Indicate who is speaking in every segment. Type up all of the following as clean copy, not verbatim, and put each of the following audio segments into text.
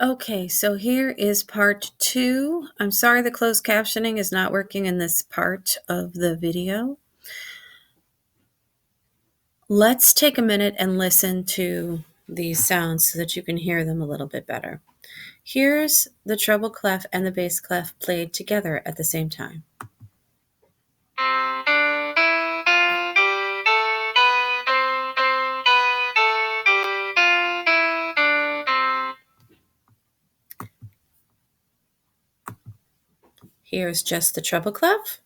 Speaker 1: Okay, so here is part 2. I'm sorry the closed captioning is not working in this part of the video. Let's take a minute and listen to these sounds so that you can hear them a little bit better. Here's the treble clef and the bass clef played together at the same time. Here's just the treble clef.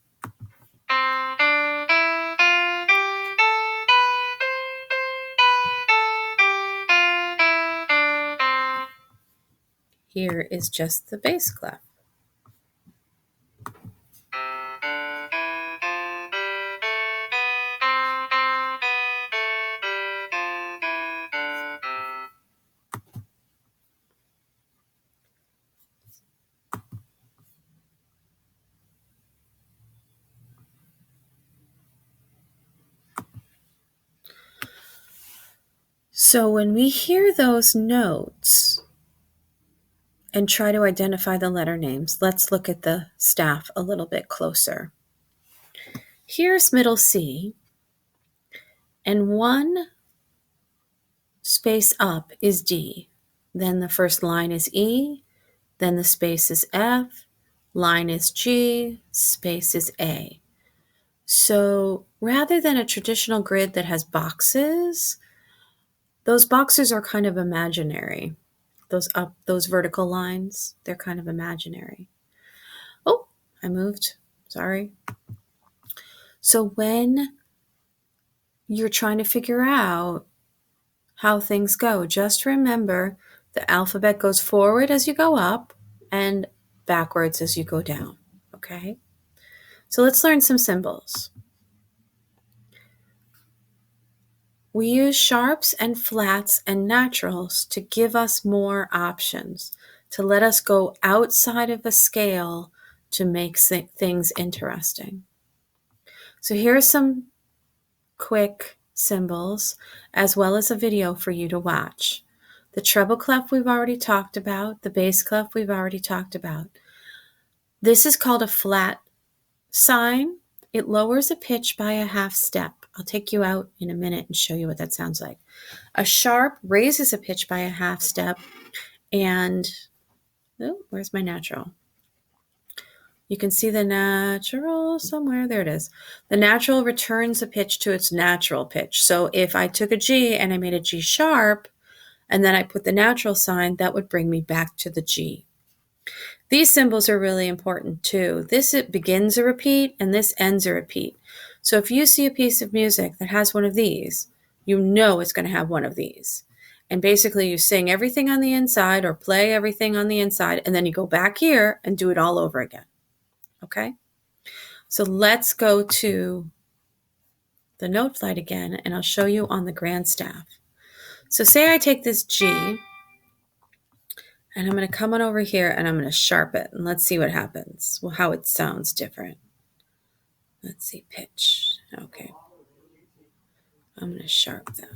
Speaker 1: Here is just the bass clef. So when we hear those notes and try to identify the letter names, let's look at the staff a little bit closer. Here's middle C, and one space up is D. Then the first line is E, then the space is F, line is G, space is A. So rather than a traditional grid that has boxes, those boxes are kind of imaginary. Those vertical lines, they're kind of imaginary. Oh, I moved. Sorry. So when you're trying to figure out how things go, just remember the alphabet goes forward as you go up and backwards as you go down. Okay? So let's learn some symbols. We use sharps and flats and naturals to give us more options, to let us go outside of a scale to make things interesting. So here are some quick symbols, as well as a video for you to watch. The treble clef we've already talked about, the bass clef we've already talked about. This is called a flat sign. It lowers a pitch by a half step. I'll take you out in a minute and show you what that sounds like. A sharp raises a pitch by a half step, and where's my natural? You can see the natural somewhere. There it is. The natural returns a pitch to its natural pitch. So if I took a G and I made a G sharp, and then I put the natural sign, that would bring me back to the G. These symbols are really important too. This it begins a repeat and this ends a repeat. So if you see a piece of music that has one of these, you know it's going to have one of these. And basically you sing everything on the inside or play everything on the inside, and then you go back here and do it all over again. Okay? So let's go to the note flight again, and I'll show you on the grand staff. So say I take this G, and I'm going to come on over here and I'm going to sharp it, and let's see what happens. Well, how it sounds different. Let's see, pitch. Okay. I'm going to sharp that.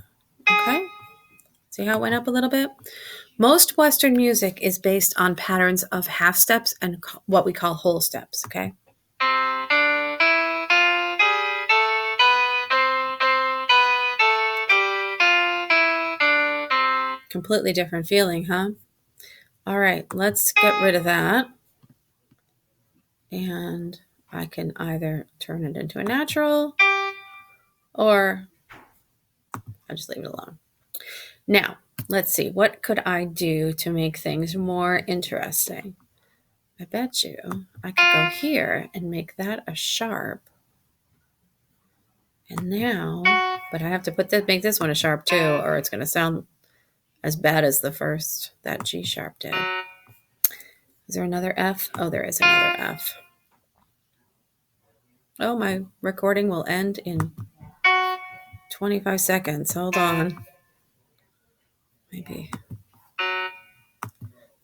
Speaker 1: Okay. See how it went up a little bit? Most Western music is based on patterns of half steps and what we call whole steps. Okay. Completely different feeling, huh? All right, let's get rid of that. And I can either turn it into a natural or I'll just leave it alone. Now, let's see. What could I do to make things more interesting? I bet you I could go here and make that a sharp. And now, but I have to make this one a sharp too, or it's going to sound as bad as the first, that G sharp did. Is there another F? Oh, there is another F. Oh, my recording will end in 25 seconds. Hold on. Maybe.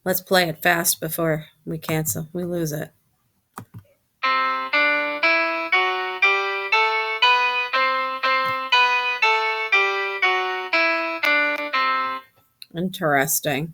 Speaker 1: Let's play it fast before we cancel. We lose it. Interesting.